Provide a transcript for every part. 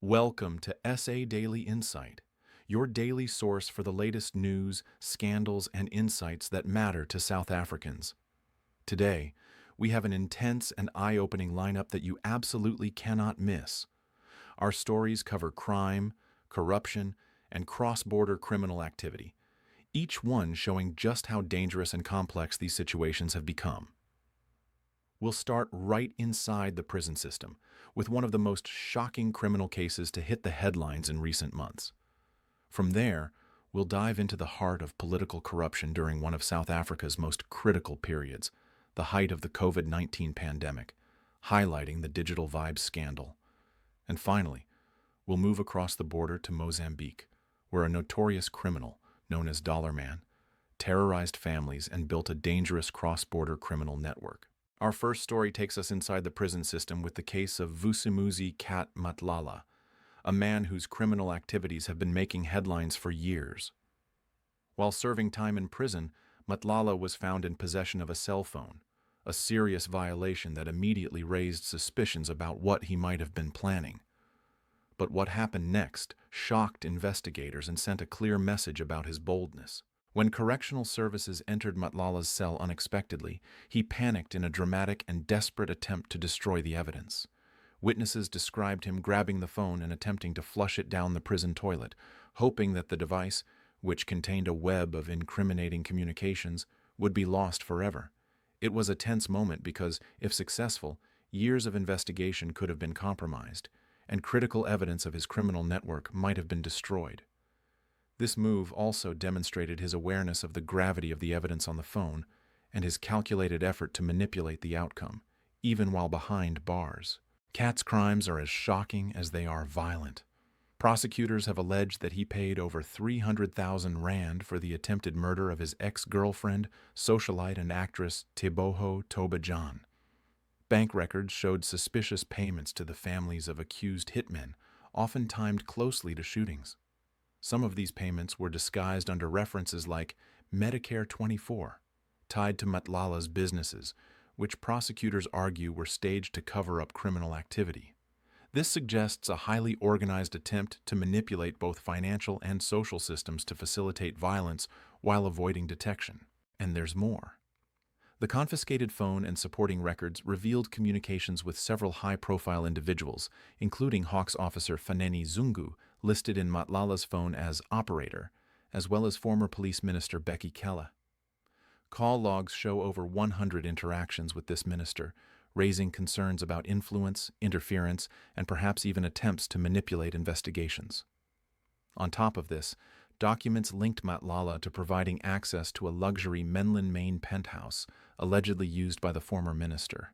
Welcome to SA Daily Insight, your daily source for the latest news, scandals, and insights that matter to South Africans. Today, we have an intense and eye-opening lineup that you absolutely cannot miss. Our stories cover crime, corruption, and cross-border criminal activity, each one showing just how dangerous and complex these situations have become. We'll start right inside the prison system, with one of the most shocking criminal cases to hit the headlines in recent months. From there, we'll dive into the heart of political corruption during one of South Africa's most critical periods, the height of the COVID-19 pandemic, highlighting the digital vibes scandal. And finally, we'll move across the border to Mozambique, where a notorious criminal, known as Dollar Man, terrorized families and built a dangerous cross-border criminal network. Our first story takes us inside the prison system with the case of Vusimuzi Cat Matlala, a man whose criminal activities have been making headlines for years. While serving time in prison, Matlala was found in possession of a cell phone, a serious violation that immediately raised suspicions about what he might have been planning. But what happened next shocked investigators and sent a clear message about his boldness. When correctional services entered Matlala's cell unexpectedly, he panicked in a dramatic and desperate attempt to destroy the evidence. Witnesses described him grabbing the phone and attempting to flush it down the prison toilet, hoping that the device, which contained a web of incriminating communications, would be lost forever. It was a tense moment because, if successful, years of investigation could have been compromised, and critical evidence of his criminal network might have been destroyed. This move also demonstrated his awareness of the gravity of the evidence on the phone and his calculated effort to manipulate the outcome, even while behind bars. Cat's crimes are as shocking as they are violent. Prosecutors have alleged that he paid over 300,000 rand for the attempted murder of his ex-girlfriend, socialite and actress Teboho Tobajan. Bank records showed suspicious payments to the families of accused hitmen, often timed closely to shootings. Some of these payments were disguised under references like Medicare 24, tied to Matlala's businesses, which prosecutors argue were staged to cover up criminal activity. This suggests a highly organized attempt to manipulate both financial and social systems to facilitate violence while avoiding detection. And there's more. The confiscated phone and supporting records revealed communications with several high-profile individuals, including Hawks officer Faneni Zungu, listed in Matlala's phone as operator, as well as former police minister Becky Kella. Call logs show over 100 interactions with this minister, raising concerns about influence, interference, and perhaps even attempts to manipulate investigations. On top of this, documents linked Matlala to providing access to a luxury Menlyn Maine penthouse, allegedly used by the former minister.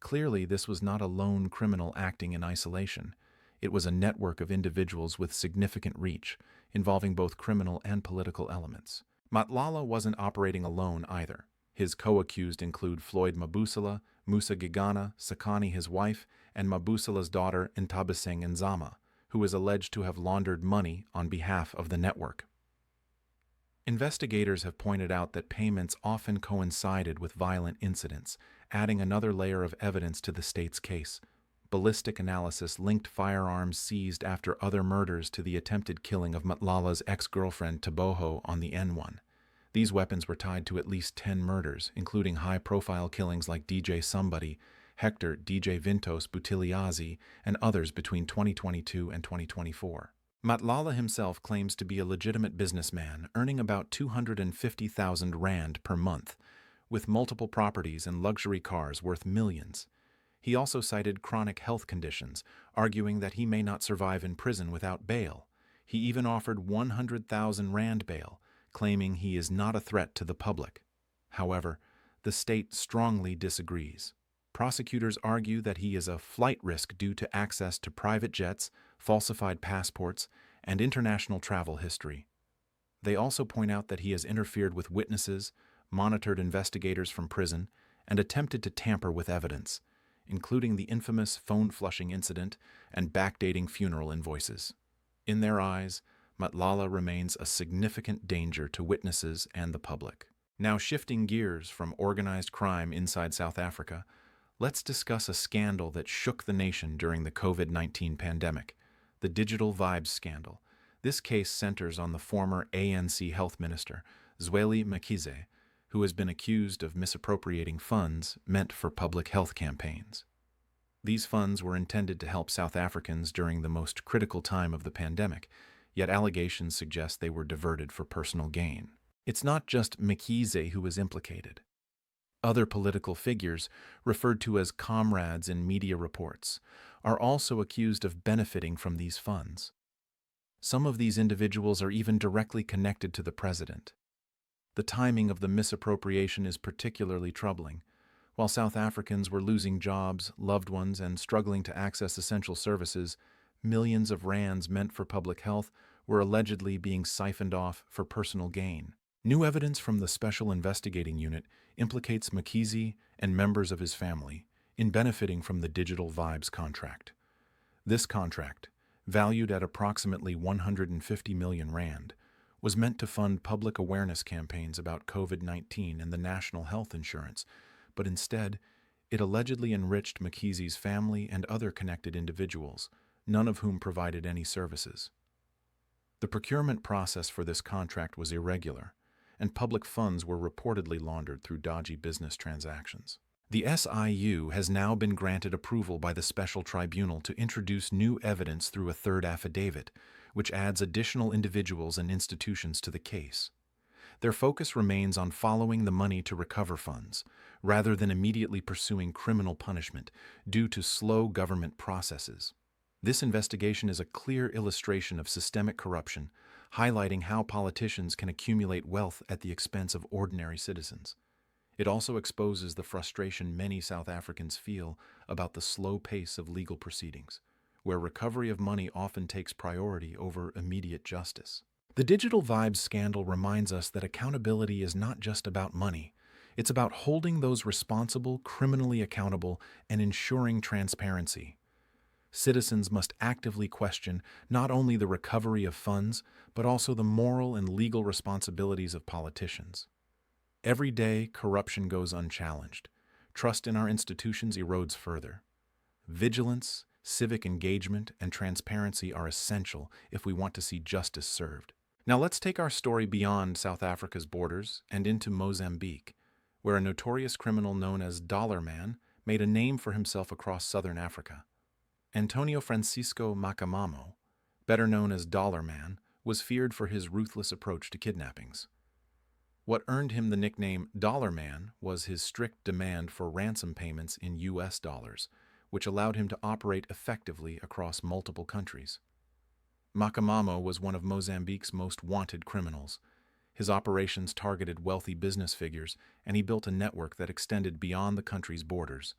Clearly, this was not a lone criminal acting in isolation. It was a network of individuals with significant reach, involving both criminal and political elements. Matlala wasn't operating alone either. His co-accused include Floyd Mabusela, Musa Gigana, Sakani his wife, and Mabusela's daughter Ntabiseng Nzama, who is alleged to have laundered money on behalf of the network. Investigators have pointed out that payments often coincided with violent incidents, adding another layer of evidence to the state's case. Ballistic analysis linked firearms seized after other murders to the attempted killing of Matlala's ex-girlfriend Teboho on the N1. These weapons were tied to at least 10 murders, including high-profile killings like DJ Somebody, Hector DJ Vintos Butiliazi, and others between 2022 and 2024. Matlala himself claims to be a legitimate businessman, earning about 250,000 rand per month, with multiple properties and luxury cars worth millions. He also cited chronic health conditions, arguing that he may not survive in prison without bail. He even offered 100,000 rand bail, claiming he is not a threat to the public. However, the state strongly disagrees. Prosecutors argue that he is a flight risk due to access to private jets, falsified passports, and international travel history. They also point out that he has interfered with witnesses, monitored investigators from prison, and attempted to tamper with evidence, including the infamous phone flushing incident and backdating funeral invoices. In their eyes, Matlala remains a significant danger to witnesses and the public. Now shifting gears from organized crime inside South Africa, let's discuss a scandal that shook the nation during the COVID-19 pandemic, the digital vibes scandal. This case centers on the former ANC health minister, Zweli Mkhize, who has been accused of misappropriating funds meant for public health campaigns. These funds were intended to help South Africans during the most critical time of the pandemic, yet allegations suggest they were diverted for personal gain. It's not just Mkhize who is implicated. Other political figures, referred to as comrades in media reports, are also accused of benefiting from these funds. Some of these individuals are even directly connected to the president. The timing of the misappropriation is particularly troubling. While South Africans were losing jobs, loved ones, and struggling to access essential services, millions of rands meant for public health were allegedly being siphoned off for personal gain. New evidence from the Special Investigating Unit implicates Mkhize and members of his family in benefiting from the Digital Vibes contract. This contract, valued at approximately 150 million rand, was meant to fund public awareness campaigns about COVID-19 and the national health insurance, but instead, it allegedly enriched Mkhize's family and other connected individuals, none of whom provided any services. The procurement process for this contract was irregular, and public funds were reportedly laundered through dodgy business transactions. The SIU has now been granted approval by the Special Tribunal to introduce new evidence through a third affidavit, which adds additional individuals and institutions to the case. Their focus remains on following the money to recover funds, rather than immediately pursuing criminal punishment due to slow government processes. This investigation is a clear illustration of systemic corruption, highlighting how politicians can accumulate wealth at the expense of ordinary citizens. It also exposes the frustration many South Africans feel about the slow pace of legal proceedings, where recovery of money often takes priority over immediate justice. The Digital Vibes scandal reminds us that accountability is not just about money. It's about holding those responsible criminally accountable and ensuring transparency. Citizens must actively question not only the recovery of funds, but also the moral and legal responsibilities of politicians. Every day, corruption goes unchallenged. Trust in our institutions erodes further. Vigilance, civic engagement, and transparency are essential if we want to see justice served. Now let's take our story beyond South Africa's borders and into Mozambique, where a notorious criminal known as Dollar Man made a name for himself across southern Africa. Antonio Francisco Macamamo, better known as Dollar Man, was feared for his ruthless approach to kidnappings. What earned him the nickname Dollar Man was his strict demand for ransom payments in US dollars, which allowed him to operate effectively across multiple countries. Macamamo was one of Mozambique's most wanted criminals. His operations targeted wealthy business figures, and he built a network that extended beyond the country's borders.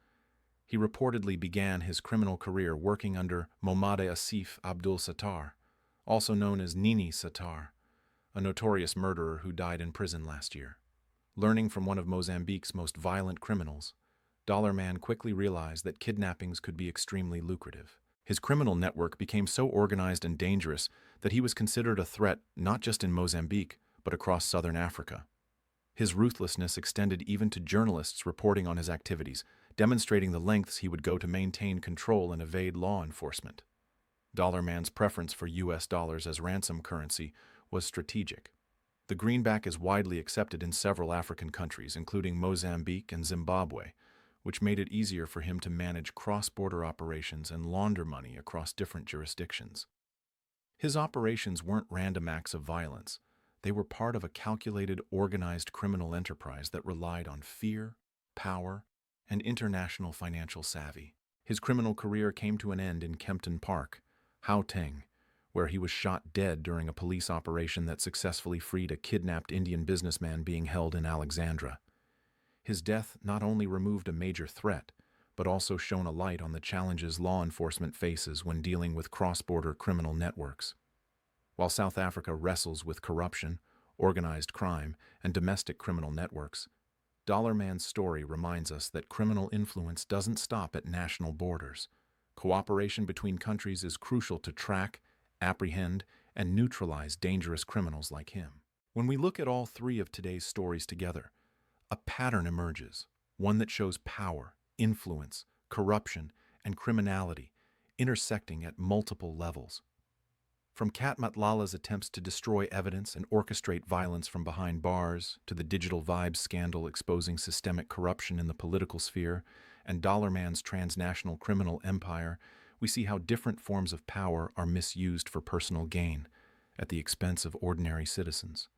He reportedly began his criminal career working under Momade Asif Abdul Sattar, also known as Nini Sattar, a notorious murderer who died in prison last year. Learning from one of Mozambique's most violent criminals, Dollar Man quickly realized that kidnappings could be extremely lucrative. His criminal network became so organized and dangerous that he was considered a threat not just in Mozambique, but across southern Africa. His ruthlessness extended even to journalists reporting on his activities, demonstrating the lengths he would go to maintain control and evade law enforcement. Dollar Man's preference for US dollars as ransom currency was strategic. The greenback is widely accepted in several African countries, including Mozambique and Zimbabwe, which made it easier for him to manage cross-border operations and launder money across different jurisdictions. His operations weren't random acts of violence. They were part of a calculated, organized criminal enterprise that relied on fear, power, and international financial savvy. His criminal career came to an end in Kempton Park, Gauteng, where he was shot dead during a police operation that successfully freed a kidnapped Indian businessman being held in Alexandra. His death not only removed a major threat, but also shone a light on the challenges law enforcement faces when dealing with cross-border criminal networks. While South Africa wrestles with corruption, organized crime, and domestic criminal networks, Dollar Man's story reminds us that criminal influence doesn't stop at national borders. Cooperation between countries is crucial to track, apprehend, and neutralize dangerous criminals like him. When we look at all three of today's stories together, a pattern emerges, one that shows power, influence, corruption, and criminality intersecting at multiple levels. From Cat Matlala's attempts to destroy evidence and orchestrate violence from behind bars, to the digital vibes scandal exposing systemic corruption in the political sphere, and Dollar Man's transnational criminal empire, we see how different forms of power are misused for personal gain, at the expense of ordinary citizens.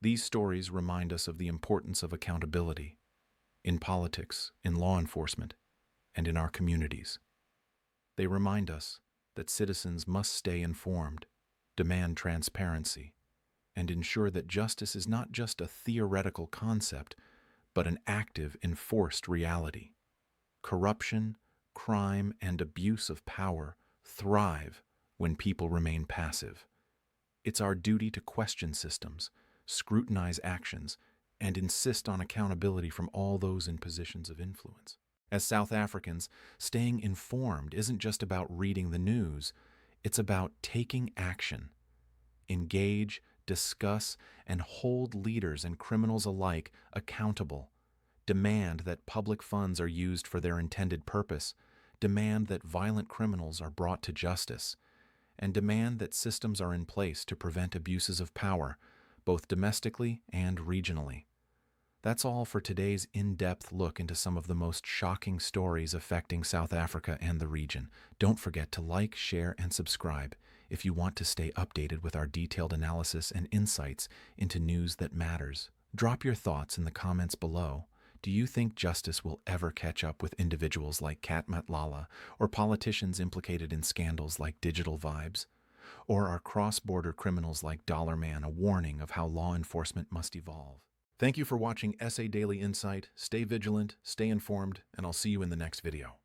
These stories remind us of the importance of accountability, in politics, in law enforcement, and in our communities. They remind us that citizens must stay informed, demand transparency, and ensure that justice is not just a theoretical concept, but an active, enforced reality. Corruption, crime, and abuse of power thrive when people remain passive. It's our duty to question systems, scrutinize actions, and insist on accountability from all those in positions of influence. As South Africans, staying informed isn't just about reading the news, it's about taking action. Engage, discuss, and hold leaders and criminals alike accountable. Demand that public funds are used for their intended purpose. Demand that violent criminals are brought to justice. And demand that systems are in place to prevent abuses of power, both domestically and regionally. That's all for today's in-depth look into some of the most shocking stories affecting South Africa and the region. Don't forget to like, share, and subscribe if you want to stay updated with our detailed analysis and insights into news that matters. Drop your thoughts in the comments below. Do you think justice will ever catch up with individuals like Cat Matlala, or politicians implicated in scandals like digital vibes? Or are cross-border criminals like Dollar Man a warning of how law enforcement must evolve? Thank you for watching SA Daily Insight. Stay vigilant, stay informed, and I'll see you in the next video.